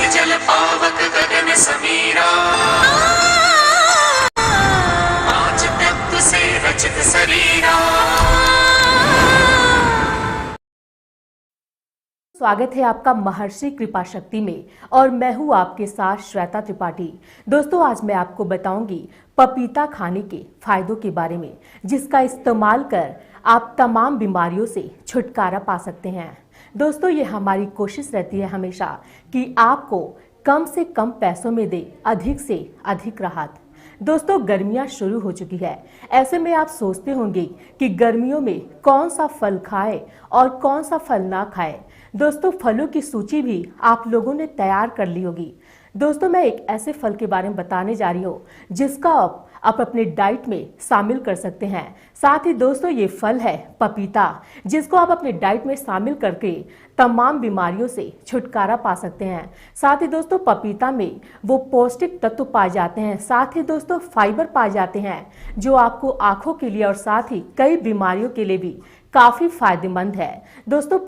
जल पावक गगन समीरा, पांच तत्व से रचित शरीरा। स्वागत है आपका महर्षि कृपा शक्ति में और मैं हूं आपके साथ श्वेता त्रिपाठी। दोस्तों, आज मैं आपको बताऊंगी पपीता खाने के फायदों के बारे में, जिसका इस्तेमाल कर आप तमाम बीमारियों से छुटकारा पा सकते हैं। दोस्तों, ये हमारी कोशिश रहती है हमेशा कि आपको कम से कम पैसों में दे अधिक से अधिक राहत। दोस्तों, गर्मियां शुरू हो चुकी है। ऐसे में आप सोचते होंगे कि गर्मियों में कौन सा फल खाएं और कौन सा फल ना खाएं। दोस्तों, फलों की सूची भी आप लोगों ने तैयार कर ली होगी। दोस्तों, मैं एक ऐसे फल के बारे में बताने जा रही हूँ जिसका आप अपने डाइट में शामिल कर सकते हैं। साथ ही दोस्तों, ये फल है पपीता, जिसको आप अपने डाइट में शामिल करके तमाम बीमारियों से छुटकारा पा सकते हैं। साथ ही दोस्तों, पपीता में वो पौष्टिक तत्व पाए जाते हैं, साथ ही दोस्तों फाइबर पाए जाते हैं, जो आपको आंखों के लिए और साथ ही कई बीमारियों के लिए भी काफी फायदेमंद है। दोस्तों,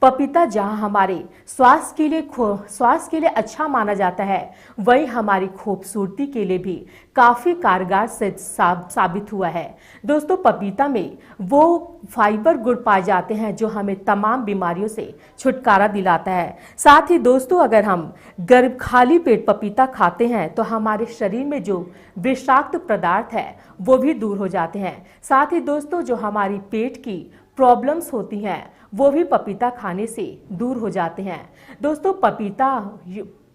पपीता जहां हमारे स्वास्थ्य के लिए अच्छा माना जाता है, वही हमारी खूबसूरती के लिए भी काफी कारगर साबित हुआ है। दोस्तों, पपीता में वो फाइबर गुण पाए जाते हैं जो हमें तमाम बीमारियों से छुटकारा दिलाता है। साथ ही दोस्तों, अगर हम खाली पेट पपीता खाते हैं तो हमारे शरीर में जो विषाक्त पदार्थ है वो भी दूर हो जाते हैं। साथ ही दोस्तों, जो हमारी पेट की प्रॉब्लम्स होती हैं वो भी पपीता खाने से दूर हो जाते हैं। दोस्तों, पपीता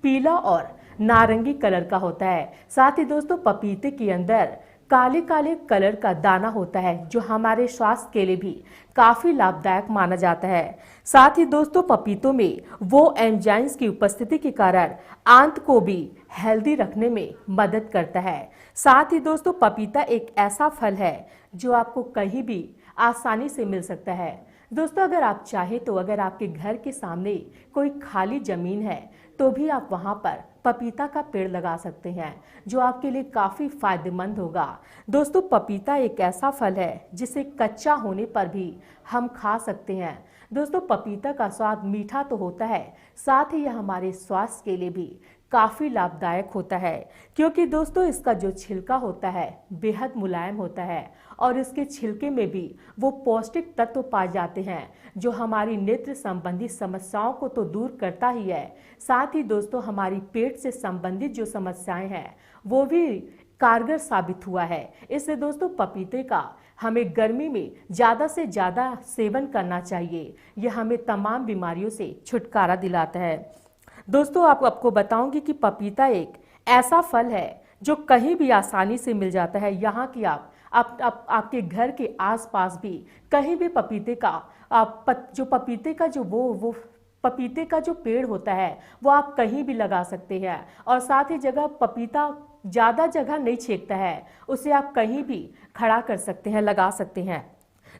पीला और नारंगी कलर का होता है। साथ ही दोस्तों, पपीते के अंदर काले काले कलर का दाना होता है, जो हमारे स्वास्थ्य के लिए भी काफी लाभदायक माना जाता है। साथ ही दोस्तों, पपीतों में वो एंजाइम्स की उपस्थिति के कारण आंत को भी हेल्दी रखने में मदद करता है। साथ ही दोस्तों, पपीता एक ऐसा फल है जो आपको कहीं भी आसानी से मिल सकता है। दोस्तों, अगर आप चाहें तो अगर आपके घर के सामने कोई खाली जमीन है तो भी आप वहां पर पपीता का पेड़ लगा सकते हैं, जो आपके लिए काफी फायदेमंद होगा। दोस्तों, पपीता एक ऐसा फल है जिसे कच्चा होने पर भी हम खा सकते हैं। दोस्तों, पपीता का स्वाद मीठा तो होता है, साथ ही यह हमारे स्वास्थ्य के लिए भी काफी लाभदायक होता है, क्योंकि दोस्तों इसका जो छिलका होता है बेहद मुलायम होता है और इसके छिलके में भी वो पौष्टिक तत्व पाए जाते हैं जो हमारी नेत्र संबंधी समस्याओं को तो दूर करता ही है, साथ ही दोस्तों हमारी पेट से संबंधित जो समस्याएं हैं वो भी कारगर साबित हुआ है। इसलिए दोस्तों, पपीते का हमें गर्मी में ज़्यादा से ज़्यादा सेवन करना चाहिए। यह हमें तमाम बीमारियों से छुटकारा दिलाता है। दोस्तों, आपको बताऊंगी कि पपीता एक ऐसा फल है जो कहीं भी आसानी से मिल जाता है। यहाँ की आपके घर के आसपास भी कहीं भी पपीते का जो पेड़ होता है वो आप कहीं भी लगा सकते हैं। और साथ ही पपीता ज़्यादा जगह नहीं छेकता है, उसे आप कहीं भी खड़ा कर सकते हैं, लगा सकते हैं।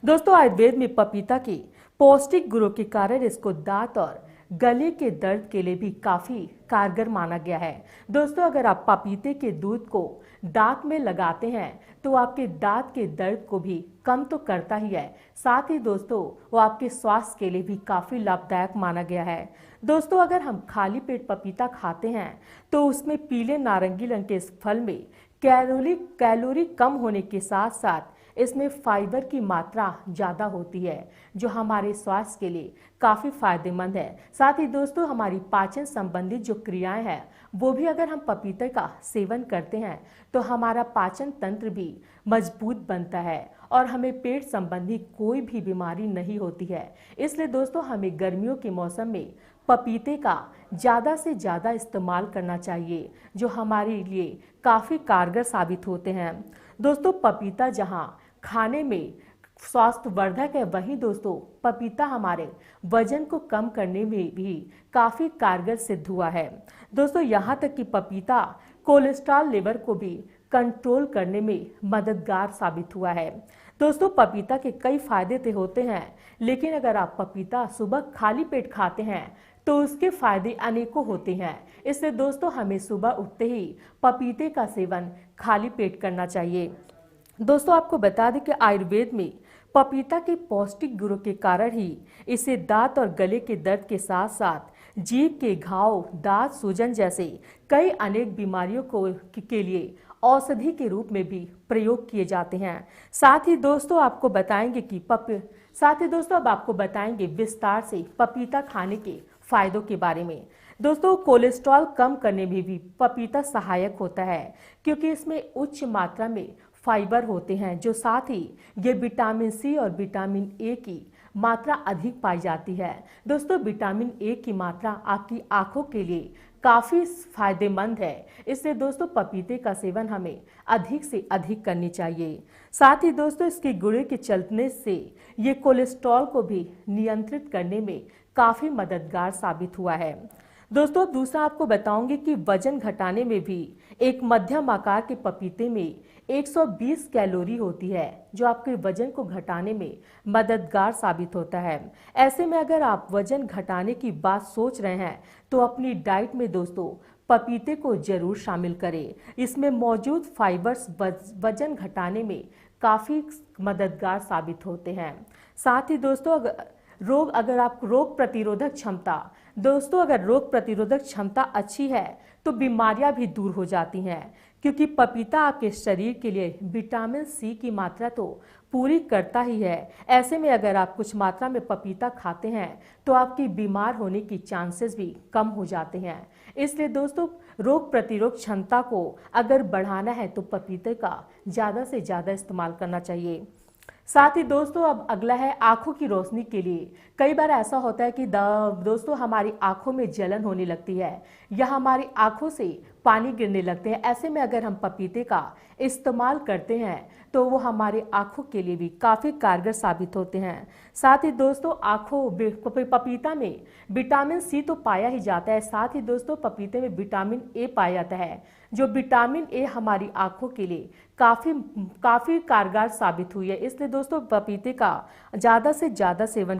दोस्तों, आयुर्वेद में पपीता के पौष्टिक गुणों के कारण इसको दांत और गले के दर्द के लिए भी काफ़ी कारगर माना गया है। दोस्तों, अगर आप पपीते के दूध को दांत में लगाते हैं तो आपके दांत के दर्द को भी कम तो करता ही है, साथ ही दोस्तों वो आपके स्वास्थ्य के लिए भी काफ़ी लाभदायक माना गया है। दोस्तों, अगर हम खाली पेट पपीता खाते हैं तो उसमें पीले नारंगी रंग के इस फल में कैलोरी कम होने के साथ साथ इसमें फाइबर की मात्रा ज़्यादा होती है, जो हमारे स्वास्थ्य के लिए काफ़ी फायदेमंद है। साथ ही दोस्तों, हमारी पाचन संबंधित जो क्रियाएं हैं वो भी अगर हम पपीते का सेवन करते हैं तो हमारा पाचन तंत्र भी मजबूत बनता है और हमें पेट संबंधी कोई भी बीमारी नहीं होती है। इसलिए दोस्तों, हमें गर्मियों के मौसम में पपीते का ज़्यादा से ज़्यादा इस्तेमाल करना चाहिए, जो हमारे लिए काफ़ी कारगर साबित होते हैं। दोस्तों, पपीता जहाँ खाने में स्वास्थ्यवर्धक है, वहीं दोस्तों पपीता हमारे वजन को कम करने में भी काफ़ी कारगर सिद्ध हुआ है। दोस्तों, यहाँ तक कि पपीता कोलेस्ट्रॉल लेवल को भी कंट्रोल करने में मददगार साबित हुआ है। दोस्तों, पपीता के कई फायदे तो होते हैं, लेकिन अगर आप पपीता सुबह खाली पेट खाते हैं तो उसके फायदे अनेकों होते हैं। इसलिए दोस्तों, हमें सुबह उठते ही पपीते का सेवन खाली पेट करना चाहिए। दोस्तों, आपको बता दें कि आयुर्वेद में पपीता के पौष्टिक गुणों के कारण ही इसे दांत और गले के दर्द के साथ साथ जीभ के घाव, दांत सूजन जैसे कई अनेक बीमारियों के लिए औषधि के रूप में भी प्रयोग किए जाते हैं। साथ ही दोस्तों आपको बताएंगे अब आपको बताएंगे विस्तार से पपीता खाने के फायदों के बारे में। दोस्तों कोलेस्ट्रॉल कम करने में भी पपीता सहायक होता है, क्योंकि इसमें उच्च मात्रा में फाइबर होते हैं, जो साथ ही ये विटामिन सी और विटामिन ए की मात्रा अधिक पाई जाती है। दोस्तों विटामिन ए की मात्रा आपकी आंखों के लिए काफ़ी फायदेमंद है, इसलिए दोस्तों पपीते का सेवन हमें अधिक से अधिक करनी चाहिए। साथ ही दोस्तों इसके गुड़े के चलने से ये कोलेस्ट्रॉल को भी नियंत्रित करने में काफ़ी मददगार साबित हुआ है। दोस्तों दूसरा आपको बताऊंगी कि वजन घटाने में भी एक मध्यम आकार के पपीते में 120 कैलोरी होती है, जो आपके वजन को घटाने में मददगार साबित होता है। ऐसे में अगर आप वजन घटाने की बात सोच रहे हैं तो अपनी डाइट में दोस्तों पपीते को जरूर शामिल करें। इसमें मौजूद फाइबर्स वजन घटाने में काफ़ी मददगार साबित होते हैं। साथ ही दोस्तों अगर रोग प्रतिरोधक क्षमता अच्छी है तो बीमारियां भी दूर हो जाती हैं, क्योंकि पपीता आपके शरीर के लिए विटामिन सी की मात्रा तो पूरी करता ही है। ऐसे में अगर आप कुछ मात्रा में पपीता खाते हैं तो आपकी बीमार होने की चांसेस भी कम हो जाते हैं। इसलिए दोस्तों रोग प्रतिरोधक क्षमता को अगर बढ़ाना है तो पपीते का ज़्यादा से ज़्यादा इस्तेमाल करना चाहिए। साथ ही दोस्तों अब अगला है आंखों की रोशनी के लिए। कई बार ऐसा होता है कि दोस्तों हमारी आंखों में जलन होने लगती है या हमारी आंखों से पानी गिरने लगते हैं। ऐसे में अगर हम पपीते का इस्तेमाल करते हैं तो वो हमारे आंखों के लिए भी काफ़ी कारगर साबित होते हैं। साथ ही दोस्तों पपीता में विटामिन सी तो पाया ही जाता है, साथ ही दोस्तों पपीते में विटामिन ए पाया जाता है, जो विटामिन ए हमारी आंखों के लिए काफ़ी कारगर साबित हुई है। इसलिए दोस्तों पपीते का ज़्यादा से ज़्यादा सेवन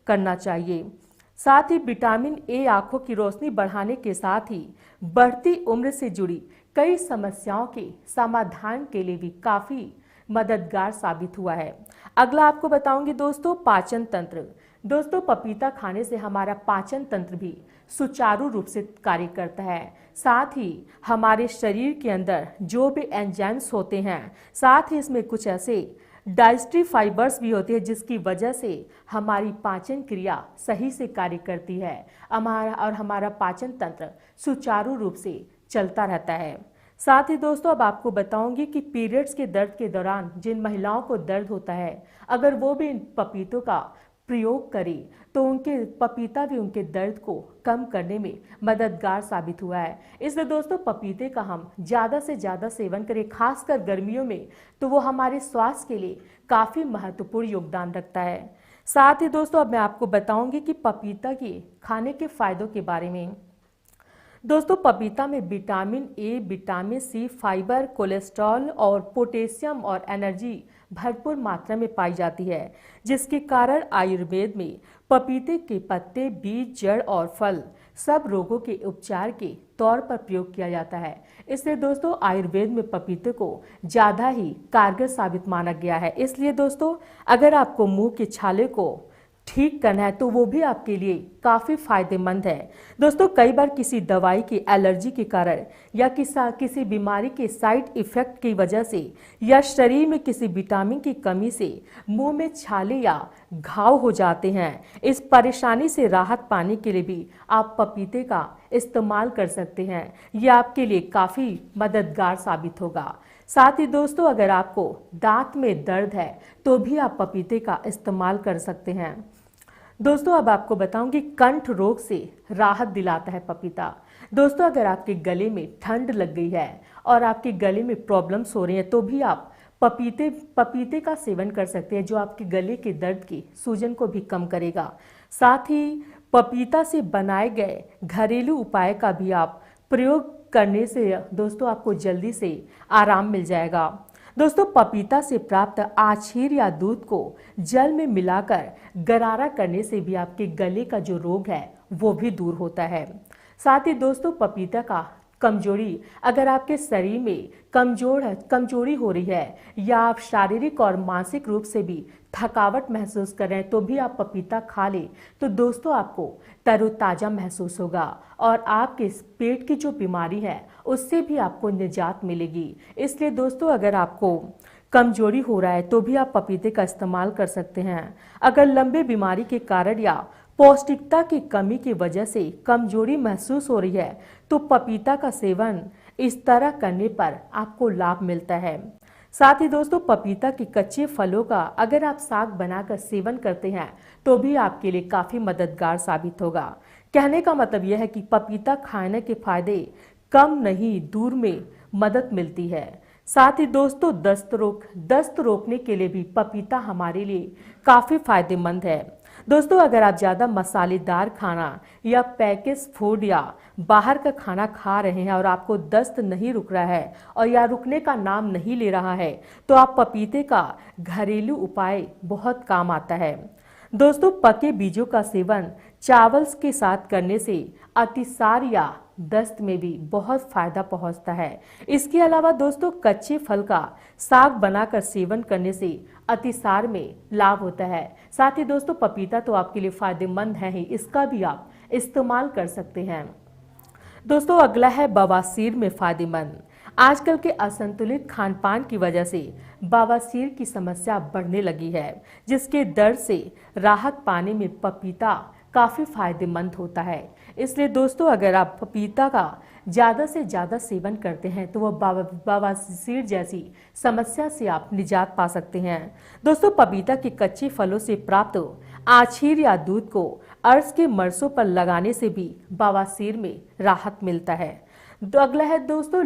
करना चाहिए। साथ ही विटामिन ए आंखों की रोशनी बढ़ाने के साथ ही बढ़ती उम्र से जुड़ी कई समस्याओं के समाधान के लिए भी काफ़ी मददगार साबित हुआ है। अगला आपको बताऊंगी दोस्तों पाचन तंत्र। दोस्तों पपीता खाने से हमारा पाचन तंत्र भी सुचारू रूप से कार्य करता है। साथ ही हमारे शरीर के अंदर जो भी एंजाइम्स होते हैं, साथ ही इसमें कुछ ऐसे डाइजेस्टिव फाइबर्स भी होते हैं जिसकी वजह से हमारी पाचन क्रिया सही से कार्य करती है हमारा पाचन तंत्र सुचारू रूप से चलता रहता है। साथ ही दोस्तों अब आपको बताऊंगी कि पीरियड्स के दर्द के दौरान जिन महिलाओं को दर्द होता है, अगर वो भी इन पपीतों का प्रयोग करें तो पपीता भी उनके दर्द को कम करने में मददगार साबित हुआ है। इसलिए दोस्तों पपीते का हम ज़्यादा से ज़्यादा सेवन करें, खासकर गर्मियों में, तो वो हमारे स्वास्थ्य के लिए काफ़ी महत्वपूर्ण योगदान रखता है। साथ ही दोस्तों अब मैं आपको बताऊंगी कि पपीता के खाने के फायदों के बारे में। दोस्तों पपीता में vitamin A, vitamin C, fibre, cholesterol और पोटेशियम और एनर्जी भरपूर मात्रा में पाई जाती है, जिसके कारण आयुर्वेद में पपीते के पत्ते, बीज, जड़ और फल सब रोगों के उपचार के तौर पर प्रयोग किया जाता है। इसलिए दोस्तों आयुर्वेद में पपीते को ज़्यादा ही कारगर साबित माना गया है। इसलिए दोस्तों अगर आपको मुंह के छाले को ठीक करना है तो वो भी आपके लिए काफ़ी फायदेमंद है। दोस्तों कई बार किसी दवाई की एलर्जी के कारण या किसी बीमारी के साइड इफेक्ट की वजह से या शरीर में किसी विटामिन की कमी से मुंह में छाले या घाव हो जाते हैं। इस परेशानी से राहत पाने के लिए भी आप पपीते का इस्तेमाल कर सकते हैं। ये आपके लिए काफ़ी मददगार साबित होगा। साथ ही दोस्तों अगर आपको दांत में दर्द है तो भी आप पपीते का इस्तेमाल कर सकते हैं। दोस्तों अब आपको बताऊंगी कंठ रोग से राहत दिलाता है पपीता। दोस्तों अगर आपके गले में ठंड लग गई है और आपके गले में प्रॉब्लम्स हो रही हैं तो भी आप पपीते का सेवन कर सकते हैं, जो आपके गले के दर्द की सूजन को भी कम करेगा। साथ ही पपीता से बनाए गए घरेलू उपाय का भी आप प्रयोग करने से दोस्तों आपको जल्दी से आराम मिल जाएगा। दोस्तों पपीता से प्राप्त आछीर या दूध को जल में मिलाकर गरारा करने से भी आपके गले का जो रोग है वो भी दूर होता है। साथ ही दोस्तों पपीता का कमजोरी, अगर आपके शरीर में कमजोरी हो रही है या आप शारीरिक और मानसिक रूप से भी थकावट महसूस कर रहे हैं तो भी आप पपीता खा लें तो दोस्तों आपको तरोताजा महसूस होगा और आपके पेट की जो बीमारी है उससे भी आपको निजात मिलेगी। इसलिए दोस्तों अगर आपको कमजोरी हो रहा है तो भी आप पपीते का इस्तेमाल कर सकते हैं। अगर लंबे बीमारी के कारण या पौष्टिकता की कमी की वजह से कमजोरी महसूस हो रही है तो पपीता का सेवन इस तरह करने पर आपको लाभ मिलता है। साथ ही दोस्तों पपीता के कच्चे फलों का अगर आप साग बनाकर सेवन करते हैं तो भी आपके लिए काफी मददगार साबित होगा। कहने का मतलब यह है कि पपीता खाने के फायदे कम नहीं दूर में मदद मिलती है। साथ ही दोस्तों दस्त रोकने के लिए भी पपीता हमारे लिए काफी फायदेमंद है। दोस्तों अगर आप ज्यादा मसालेदार खाना या पैकेज फूड या बाहर का खाना खा रहे हैं और आपको दस्त नहीं रुक रहा है और या रुकने का नाम नहीं ले रहा है तो आप पपीते का घरेलू उपाय बहुत काम आता है। दोस्तों पके बीजों का सेवन चावल के साथ करने से अतिसार या दस्त में भी बहुत फायदा पहुंचता है। इसके अलावा दोस्तों कच्चे फल का साग बनाकर सेवन करने से अतिसार में लाभ होता है। साथ ही दोस्तों पपीता तो आपके लिए फायदेमंद है ही, इसका भी आप इस्तेमाल कर सकते हैं। दोस्तों अगला है बवासीर में फायदेमंद। आजकल के असंतुलित खान पान की वजह से बवासीर की समस्या बढ़ने लगी है, जिसके दर्द से राहत पाने में पपीता काफी फायदेमंद होता है। इसलिए दोस्तों अगर आप पपीता का ज्यादा से ज्यादा सेवन करते हैं तो वह बवासीर जैसी समस्या से आप निजात पा सकते हैं। दोस्तों पपीता के कच्चे फलों से प्राप्त आछीर या दूध को अर्श के मरसों पर लगाने से भी बवासीर में राहत मिलता है। तो अगला है दोस्तों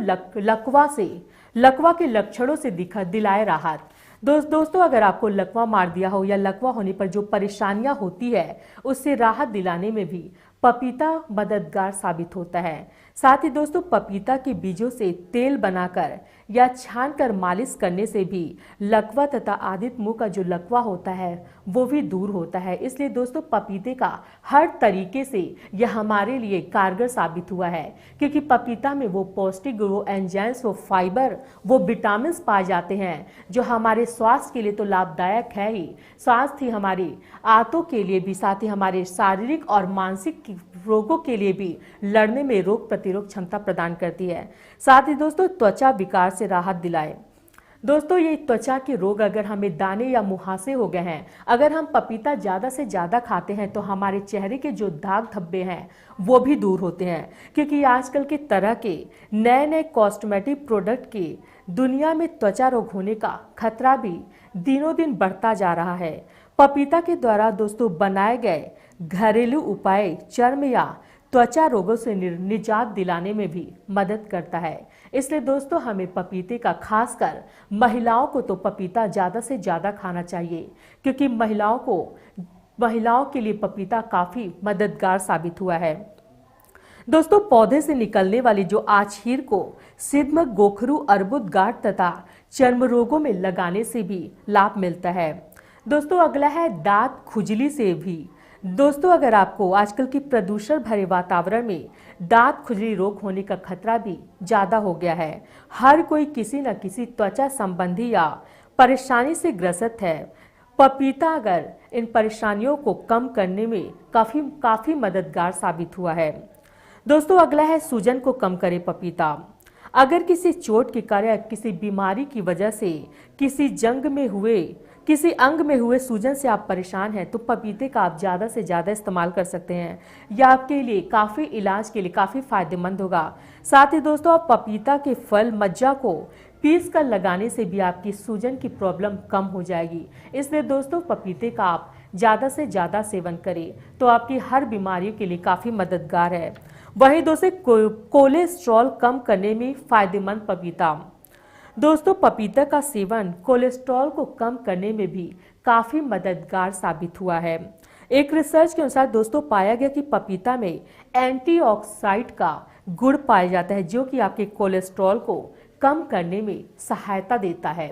लकवा के लक्षणों से दिलाए राहत। दोस्तों अगर आपको लकवा मार दिया हो या लकवा होने पर जो परेशानियां होती है उससे राहत दिलाने में भी पपीता मददगार साबित होता है। साथ ही दोस्तों पपीता के बीजों से तेल बनाकर या छानकर मालिश करने से भी लकवा तथा आदित्य मुंह का जो लकवा होता है वो भी दूर होता है। इसलिए दोस्तों पपीते का हर तरीके से यह हमारे लिए कारगर साबित हुआ है, क्योंकि पपीता में वो पौष्टिक, वो एंजाइम्स, वो फाइबर, वो विटामिन पाए जाते हैं जो हमारे स्वास्थ्य के लिए तो लाभदायक है ही, स्वास्थ्य ही हमारे आंतों के लिए भी, साथ ही हमारे शारीरिक और मानसिक रोगों के लिए भी लड़ने में रोग प्रतिरोध क्षमता प्रदान करती है। साथ ही दोस्तों त्वचा विकार से राहत दिलाए। दोस्तों ये त्वचा के रोग, अगर हमें दाने या मुहासे हो गए हैं, अगर हम पपीता ज्यादा से ज्यादा खाते हैं तो हमारे चेहरे के जो दाग धब्बे हैं वो भी दूर होते हैं, क्योंकि आजकल के तरह के नए कॉस्मेटिक प्रोडक्ट के दुनिया में त्वचा रोग होने का खतरा भी दिनों दिन बढ़ता जा रहा है। पपीता के द्वारा दोस्तों बनाए गए घरेलू उपाय चर्म या त्वचा रोगों से निजात दिलाने में भी मदद करता है। इसलिए दोस्तों हमें पपीते का, खासकर महिलाओं को तो पपीता ज़्यादा से ज़्यादा खाना चाहिए, क्योंकि महिलाओं के लिए पपीता काफ़ी मददगार साबित हुआ है। दोस्तों पौधे से निकलने वाली जो आछीर को सिद्ध, गोखरू, अर्बुद, गांठ तथा चर्म रोगों में लगाने से भी लाभ मिलता है। दोस्तों अगला है दांत खुजली से भी। दोस्तों अगर आपको आजकल की प्रदूषण भरे वातावरण में दांत खुजली रोग होने का खतरा भी ज़्यादा हो गया है, हर कोई किसी न किसी त्वचा संबंधी या परेशानी से ग्रसित है। पपीता अगर इन परेशानियों को कम करने में काफ़ी मददगार साबित हुआ है। दोस्तों अगला है सूजन को कम करे पपीता। अगर किसी चोट के कारण या किसी बीमारी की वजह से किसी अंग में हुए सूजन से आप परेशान हैं तो पपीते का आप ज़्यादा से ज़्यादा इस्तेमाल कर सकते हैं। यह आपके लिए काफ़ी इलाज के लिए काफ़ी फायदेमंद होगा। साथ ही दोस्तों आप पपीता के फल मज्जा को पीस कर लगाने से भी आपकी सूजन की प्रॉब्लम कम हो जाएगी। इसलिए दोस्तों पपीते का आप ज़्यादा से ज़्यादा सेवन करें तो आपकी हर बीमारियों के लिए काफ़ी मददगार है। वहीं दोस्तों कोलेस्ट्रॉल कम करने में फायदेमंद पपीता। दोस्तों पपीता का सेवन कोलेस्ट्रॉल को कम करने में भी काफ़ी मददगार साबित हुआ है। एक रिसर्च के अनुसार दोस्तों पाया गया कि पपीता में एंटीऑक्सीडेंट का गुण पाया जाता है जो कि आपके कोलेस्ट्रॉल को कम करने में सहायता देता है।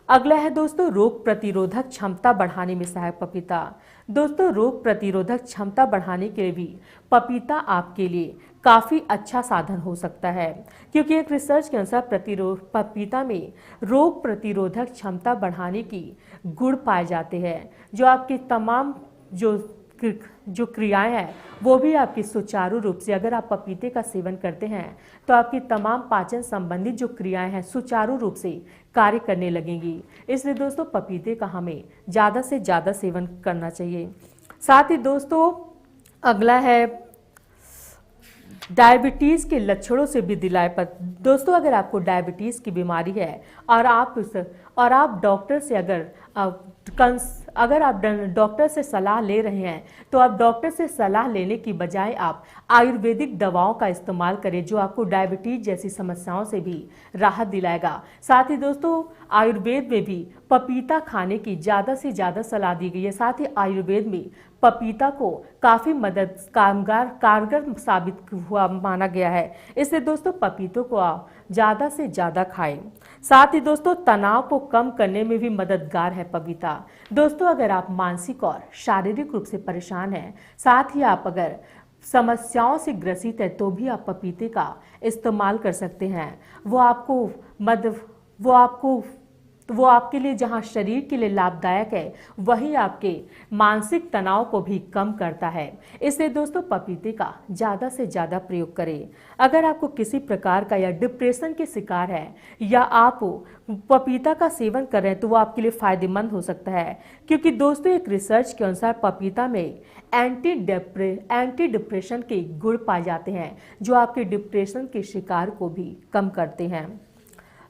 अगला है दोस्तों रोग प्रतिरोधक क्षमता बढ़ाने में सहायक पपीता। दोस्तों रोग प्रतिरोधक क्षमता बढ़ाने के लिए भी पपीता आपके लिए काफ़ी अच्छा साधन हो सकता है, क्योंकि एक रिसर्च के अनुसार पपीता में रोग प्रतिरोधक क्षमता बढ़ाने की गुण पाए जाते हैं, जो आपकी तमाम जो क्रियाएं हैं वो भी आपकी सुचारू रूप से, अगर आप पपीते का सेवन करते हैं तो आपकी तमाम पाचन संबंधित जो क्रियाएं हैं सुचारू रूप से कार्य करने लगेंगी। इसलिए दोस्तों पपीते का हमें ज़्यादा से ज़्यादा सेवन करना चाहिए। साथ ही दोस्तों अगला है डायबिटीज़ के लक्षणों से भी दिलाए पर। दोस्तों अगर आपको डायबिटीज़ की बीमारी है और आप डॉक्टर से अगर आप डॉक्टर से सलाह ले रहे हैं तो आप डॉक्टर से सलाह लेने की बजाय आप आयुर्वेदिक दवाओं का इस्तेमाल करें, जो आपको डायबिटीज जैसी समस्याओं से भी राहत दिलाएगा। साथ ही दोस्तों आयुर्वेद में भी पपीता खाने की ज़्यादा से ज़्यादा सलाह दी गई है। साथ ही आयुर्वेद में पपीता को काफ़ी कारगर साबित हुआ माना गया है। इसलिए दोस्तों पपीतों को आप ज़्यादा से ज़्यादा खाएं। साथ ही दोस्तों तनाव को कम करने में भी मददगार है पपीता। दोस्तों अगर आप मानसिक और शारीरिक रूप से परेशान हैं, साथ ही आप अगर समस्याओं से ग्रसित है, तो भी आप पपीते का इस्तेमाल कर सकते हैं। वो आपके लिए जहां शरीर के लिए लाभदायक है, वहीं आपके मानसिक तनाव को भी कम करता है। इसलिए दोस्तों पपीते का ज़्यादा से ज़्यादा प्रयोग करें। अगर आपको किसी प्रकार का या डिप्रेशन के शिकार है या आप पपीता का सेवन कर रहे हैं, तो वो आपके लिए फ़ायदेमंद हो सकता है, क्योंकि दोस्तों एक रिसर्च के अनुसार पपीता में एंटी डिप्रेशन के गुण पाए जाते हैं, जो आपके डिप्रेशन के शिकार को भी कम करते हैं।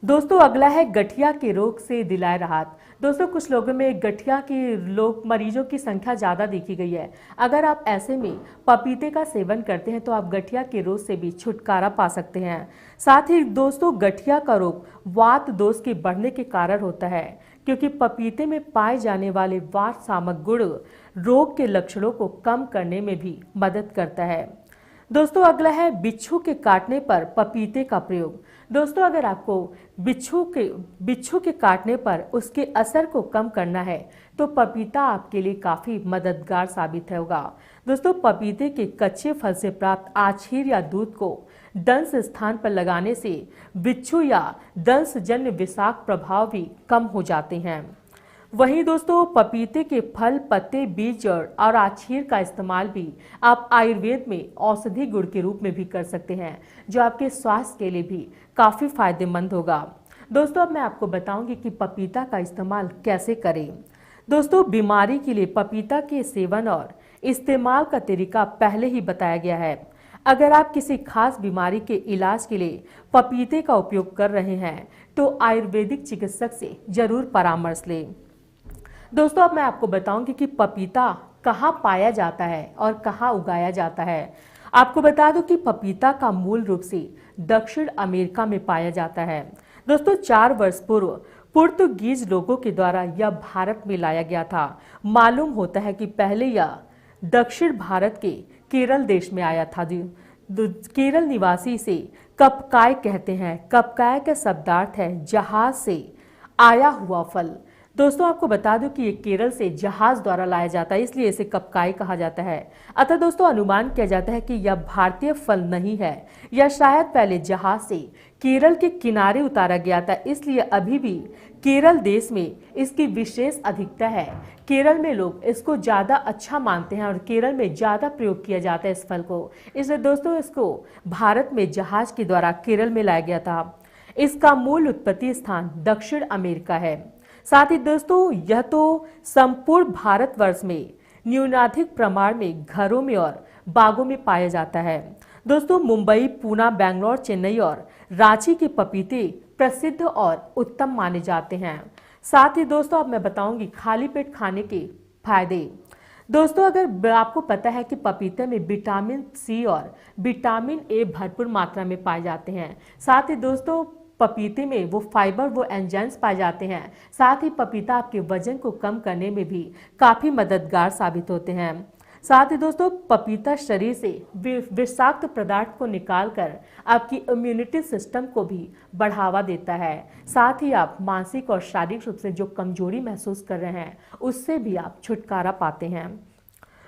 दोस्तों अगला है गठिया के रोग से दिलाए राहत। दोस्तों कुछ लोगों में गठिया के मरीजों की संख्या ज़्यादा देखी गई है। अगर आप ऐसे में पपीते का सेवन करते हैं तो आप गठिया के रोग से भी छुटकारा पा सकते हैं। साथ ही दोस्तों गठिया का रोग वात दोष के बढ़ने के कारण होता है, क्योंकि पपीते में पाए जाने वाले वात सामक गुण रोग के लक्षणों को कम करने में भी मदद करता है। दोस्तों अगला है बिच्छू के काटने पर पपीते का प्रयोग। दोस्तों अगर आपको बिच्छू के काटने पर उसके असर को कम करना है, तो पपीता आपके लिए काफ़ी मददगार साबित होगा। दोस्तों पपीते के कच्चे फल से प्राप्त आछीर या दूध को दंश स्थान पर लगाने से बिच्छू या दंशजन्य विषाक्त प्रभाव भी कम हो जाते हैं। वहीं दोस्तों पपीते के फल, पत्ते, बीज और आछीर का इस्तेमाल भी आप आयुर्वेद में औषधि गुण के रूप में भी कर सकते हैं, जो आपके स्वास्थ्य के लिए भी काफ़ी फायदेमंद होगा। दोस्तों अब मैं आपको बताऊंगी कि पपीता का इस्तेमाल कैसे करें। दोस्तों बीमारी के लिए पपीता के सेवन और इस्तेमाल का तरीका पहले ही बताया गया है। अगर आप किसी खास बीमारी के इलाज के लिए पपीते का उपयोग कर रहे हैं, तो आयुर्वेदिक चिकित्सक से जरूर परामर्श लें। दोस्तों अब मैं आपको बताऊंगी कि पपीता कहाँ पाया जाता है और कहाँ उगाया जाता है। आपको बता दूं कि पपीता का मूल रूप से दक्षिण अमेरिका में पाया जाता है। दोस्तों 4 वर्ष पूर्व पुर्तगीज लोगों के द्वारा यह भारत में लाया गया था। मालूम होता है कि पहले यह दक्षिण भारत के केरल देश में आया था। केरल निवासी इसे कपकाय कहते हैं। कपकाय का शब्दार्थ है जहाज से आया हुआ फल। दोस्तों आपको बता दूं कि ये केरल से जहाज द्वारा लाया जाता है, इसलिए इसे कपकाई कहा जाता है। अतः दोस्तों अनुमान किया जाता है कि यह भारतीय फल नहीं है, यह शायद पहले जहाज से केरल के किनारे उतारा गया था, इसलिए अभी भी केरल देश में इसकी विशेष अधिकता है। केरल में लोग इसको ज़्यादा अच्छा मानते हैं और केरल में ज़्यादा प्रयोग किया जाता है इस फल को। इसलिए दोस्तों इसको भारत में जहाज के द्वारा केरल में लाया गया था। इसका मूल उत्पत्ति स्थान दक्षिण अमेरिका है। साथ ही दोस्तों यह तो संपूर्ण भारतवर्ष में न्यूनाधिक प्रमाण में घरों में और बागों में पाया जाता है। दोस्तों मुंबई, पूना, बेंगलोर, चेन्नई और रांची के पपीते प्रसिद्ध और उत्तम माने जाते हैं। साथ ही दोस्तों अब मैं बताऊंगी खाली पेट खाने के फायदे। दोस्तों अगर आपको पता है कि पपीते में विटामिन सी और विटामिन ए भरपूर मात्रा में पाए जाते हैं। साथ ही दोस्तों पपीते में वो फाइबर, वो एंजाइम्स पाए जाते हैं। साथ ही पपीता आपके वजन को कम करने में भी काफ़ी मददगार साबित होते हैं। साथ ही दोस्तों पपीता शरीर से विषाक्त पदार्थ को निकालकर आपकी इम्यूनिटी सिस्टम को भी बढ़ावा देता है। साथ ही आप मानसिक और शारीरिक रूप से जो कमजोरी महसूस कर रहे हैं उससे भी आप छुटकारा पाते हैं।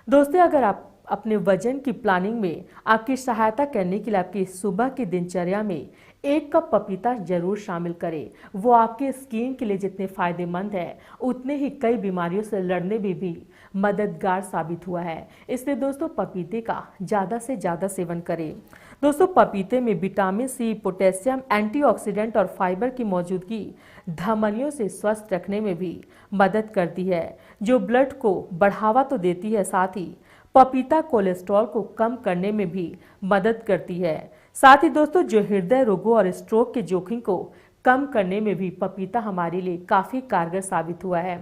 दोस्तों अगर आप अपने वजन की प्लानिंग में आपकी सहायता करने के लिए आपकी सुबह की दिनचर्या में 1 कप पपीता जरूर शामिल करें। वो आपके स्किन के लिए जितने फायदेमंद है उतने ही कई बीमारियों से लड़ने में भी मददगार साबित हुआ है। इसलिए दोस्तों पपीते का ज़्यादा से ज़्यादा सेवन करें। दोस्तों पपीते में विटामिन सी, पोटेशियम, एंटीऑक्सीडेंट और फाइबर की मौजूदगी धमनियों से स्वस्थ रखने में भी मदद करती है, जो ब्लड को बढ़ावा तो देती है, साथ ही पपीता कोलेस्ट्रॉल को कम करने में भी मदद करती है। साथ ही दोस्तों जो हृदय रोगों और स्ट्रोक के जोखिम को कम करने में भी पपीता हमारे लिए काफ़ी कारगर साबित हुआ है।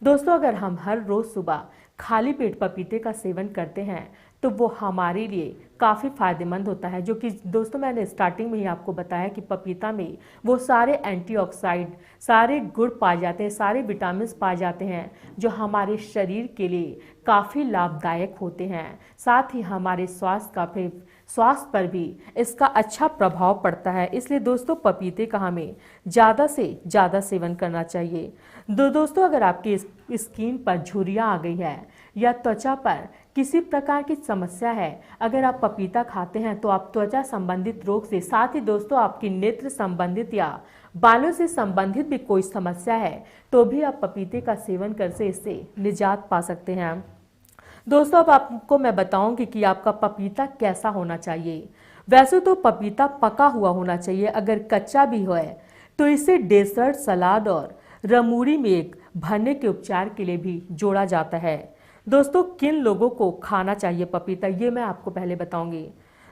दोस्तों अगर हम हर रोज़ सुबह खाली पेट पपीते का सेवन करते हैं तो वो हमारे लिए काफ़ी फायदेमंद होता है, जो कि दोस्तों मैंने स्टार्टिंग में ही आपको बताया कि पपीता में वो सारे एंटीऑक्सीडेंट, सारे गुण पाए जाते हैं, सारे विटामिन पाए जाते हैं जो हमारे शरीर के लिए काफ़ी लाभदायक होते हैं। साथ ही हमारे स्वास्थ्य पर भी इसका अच्छा प्रभाव पड़ता है। इसलिए दोस्तों पपीते का हमें ज़्यादा से ज़्यादा सेवन करना चाहिए। दोस्तों अगर आपकी स्किन पर झुर्रियाँ आ गई है या त्वचा पर किसी प्रकार की समस्या है, अगर आप पपीता खाते हैं तो आप त्वचा संबंधित रोग से, साथ ही दोस्तों आपकी नेत्र संबंधित या बालों से संबंधित भी कोई समस्या है तो भी आप पपीते का सेवन करके इससे निजात पा सकते हैं। दोस्तों अब आपको मैं बताऊंगी कि आपका पपीता कैसा होना चाहिए। वैसे तो पपीता पका हुआ होना चाहिए, अगर कच्चा भी हो तो इसे डेजर्ट, सलाद और रमूरी में एक भरने के उपचार के लिए भी जोड़ा जाता है। दोस्तों किन लोगों को खाना चाहिए पपीता, ये मैं आपको पहले बताऊंगी।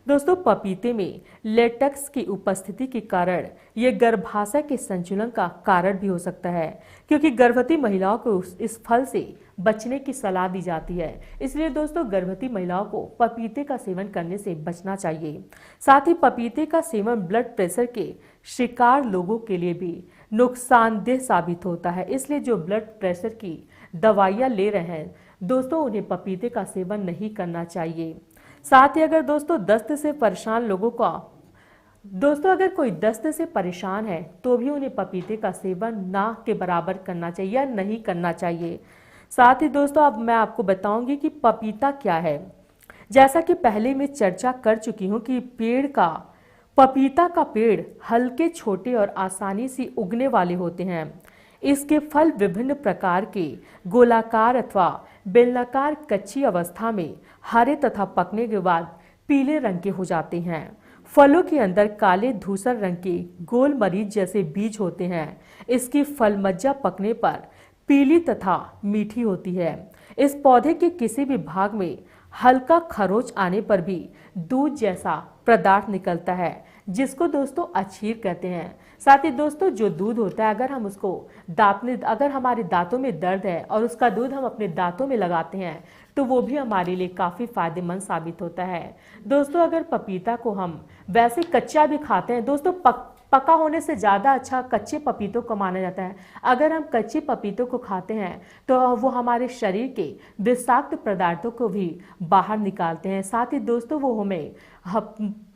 दोस्तों पपीते में लेटेक्स की उपस्थिति के कारण ये गर्भाशय के संचलन का कारण भी हो सकता है, क्योंकि गर्भवती महिलाओं को इस फल से बचने की सलाह दी जाती है। इसलिए दोस्तों गर्भवती महिलाओं को पपीते का सेवन करने से बचना चाहिए। साथ ही पपीते का सेवन ब्लड प्रेशर के शिकार लोगों के लिए भी नुकसानदेह साबित होता है। इसलिए जो ब्लड प्रेशर की दवाइयाँ ले रहे हैं दोस्तों उन्हें पपीते का सेवन नहीं करना चाहिए। साथ ही अगर दोस्तों दस्त से परेशान लोगों का अगर कोई दस्त से परेशान है तो भी उन्हें पपीते का सेवन ना के बराबर करना चाहिए या नहीं करना चाहिए। साथ ही दोस्तों अब मैं आपको बताऊंगी कि पपीता क्या है। जैसा कि पहले मैं चर्चा कर चुकी हूं कि पपीता का पेड़ हल्के, छोटे और आसानी से उगने वाले होते हैं। इसके फल विभिन्न प्रकार के गोलाकार अथवा बेलनाकार कच्ची अवस्था में हरे तथा पकने के बाद पीले रंग के हो जाते हैं। फलों के अंदर काले धूसर रंग के गोल मरीच जैसे बीज होते हैं। इसकी फल मज्जा पकने पर पीली तथा मीठी होती है। इस पौधे के किसी भी भाग में हल्का खरोच आने पर भी दूध जैसा पदार्थ निकलता है, जिसको दोस्तों अछीर कहते हैं। साथ ही दोस्तों जो दूध होता है अगर हमारे दांतों में दर्द है और उसका दूध हम अपने दांतों में लगाते हैं तो वो भी हमारे लिए काफ़ी फायदेमंद साबित होता है। दोस्तों अगर पपीता को हम वैसे कच्चा भी खाते हैं दोस्तों, पका होने से ज़्यादा अच्छा कच्चे पपीतों को माना जाता है। अगर हम कच्चे पपीतों को खाते हैं तो वो हमारे शरीर के विषाक्त पदार्थों को भी बाहर निकालते हैं। साथ ही दोस्तों वो हमें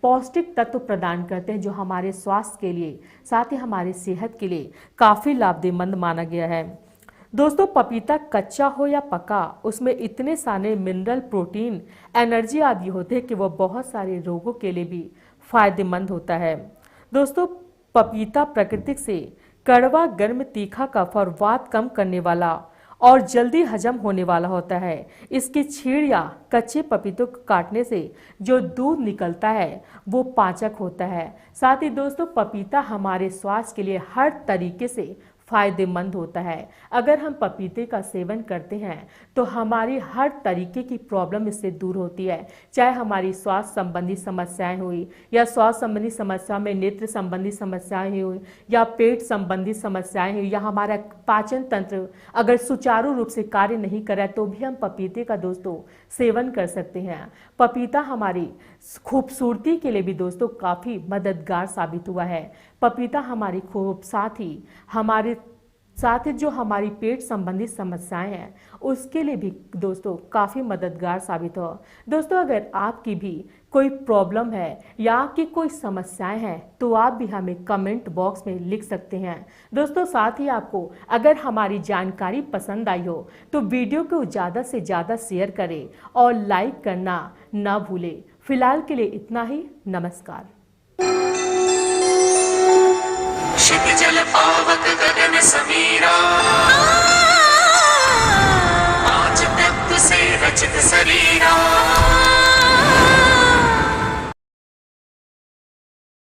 पौष्टिक तत्व प्रदान करते हैं जो हमारे स्वास्थ्य के लिए, साथ ही हमारी सेहत के लिए काफ़ी लाभदेमंद माना गया है। दोस्तों पपीता कच्चा हो या पका, उसमें इतने सारे मिनरल, प्रोटीन, एनर्जी आदि होते हैं कि वह बहुत सारे रोगों के लिए भी फायदेमंद होता है। दोस्तों पपीता प्रकृति से कड़वा, गर्म, तीखा, कफ और वात कम करने वाला और जल्दी हजम होने वाला होता है। इसकी छीड़ या कच्चे पपीतों को काटने से जो दूध निकलता है वो पाचक होता है। साथ ही दोस्तों पपीता हमारे स्वास्थ्य के लिए हर तरीके से फायदेमंद होता है। अगर हम पपीते का सेवन करते हैं तो हमारी हर तरीके की प्रॉब्लम इससे दूर होती है, चाहे हमारी स्वास्थ्य संबंधी समस्याएं हुई या स्वास्थ्य संबंधी समस्या में नेत्र संबंधी समस्याएं हुई या पेट संबंधी समस्याएं हुई या हमारा पाचन तंत्र अगर सुचारू रूप से कार्य नहीं कर रहा है तो भी हम पपीते का दोस्तों सेवन कर सकते हैं। पपीता हमारी खूबसूरती के लिए भी दोस्तों काफ़ी मददगार साबित हुआ है। पपीता हमारी साथ ही हमारे साथ ही जो हमारी पेट संबंधी समस्याएं हैं उसके लिए भी दोस्तों काफ़ी मददगार साबित हो। दोस्तों अगर आपकी भी कोई प्रॉब्लम है या आपकी कोई समस्याएं हैं तो आप भी हमें कमेंट बॉक्स में लिख सकते हैं। दोस्तों साथ ही आपको अगर हमारी जानकारी पसंद आई हो तो वीडियो को ज़्यादा से ज़्यादा शेयर करें और लाइक करना ना भूलें। फिलहाल के लिए इतना ही। नमस्कार। क्षितिजल पावक गगन समीरा, आज तख्त से रचित शरीरा।